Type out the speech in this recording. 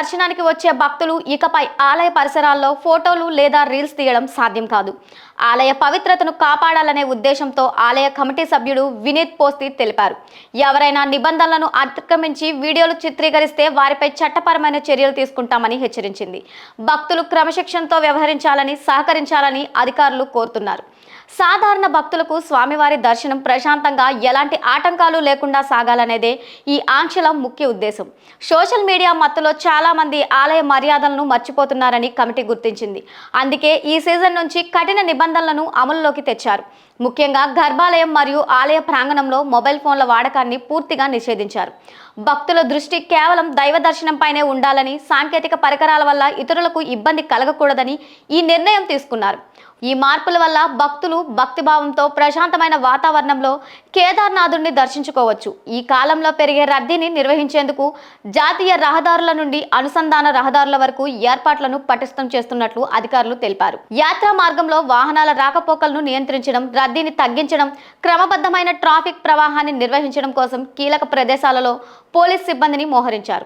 దర్శనానికి వచ్చే భక్తులు ఇకపై ఆలయ పరిసరాల్లో ఫోటోలు లేదా రీల్స్ తీయడం సాధ్యం కాదు. ఆలయ పవిత్రతను కాపాడాలనే ఉద్దేశంతో ఆలయ కమిటీ సభ్యుడు వినీత్ పోస్తి తెలిపారు. ఎవరైనా నిబంధనలను అతిక్రమించి వీడియోలు చిత్రీకరిస్తే వారిపై చట్టపరమైన చర్యలు తీసుకుంటామని హెచ్చరించింది. భక్తులు క్రమశిక్షణతో వ్యవహరించాలని, సహకరించాలని అధికారులు కోరుతున్నారు. సాధారణ భక్తులకు స్వామివారి దర్శనం ప్రశాంతంగా ఎలాంటి ఆటంకాలు లేకుండా సాగాలనేదే ఈ ఆంక్షల ముఖ్య ఉద్దేశం. సోషల్ మీడియా మత్తులో చాలా మంది ఆలయ మర్యాదలను మర్చిపోతున్నారని కమిటీ గుర్తించింది. అందుకే ఈ సీజన్ నుంచి కఠిన నిబంధనలను అమలులోకి తెచ్చారు. ముఖ్యంగా గర్భాలయం మరియు ఆలయ ప్రాంగణంలో మొబైల్ ఫోన్ల వాడకాన్ని పూర్తిగా నిషేధించారు. భక్తుల దృష్టి కేవలం దైవ దర్శనంపైనే ఉండాలని, సాంకేతిక పరికరాల వల్ల ఇతరులకు ఇబ్బంది కలగకూడదని ఈ నిర్ణయం తీసుకున్నారు. ఈ మార్పుల వల్ల భక్తులు భక్తిభావంతో ప్రశాంతమైన వాతావరణంలో కేదార్నాథుడిని దర్శించుకోవచ్చు. ఈ కాలంలో పెరిగే రద్దీని నిర్వహించేందుకు జాతీయ రహదారుల నుండి అనుసంధాన రహదారుల వరకు ఏర్పాట్లను పటిష్టం చేస్తున్నట్లు అధికారులు తెలిపారు. యాత్రా మార్గంలో వాహనాల రాకపోకలను నియంత్రించడం, రద్దీని తగ్గించడం, క్రమబద్ధమైన ట్రాఫిక్ ప్రవాహాన్ని నిర్వహించడం కోసం కీలక ప్రదేశాలలో పోలీస్ సిబ్బందిని మోహరించారు.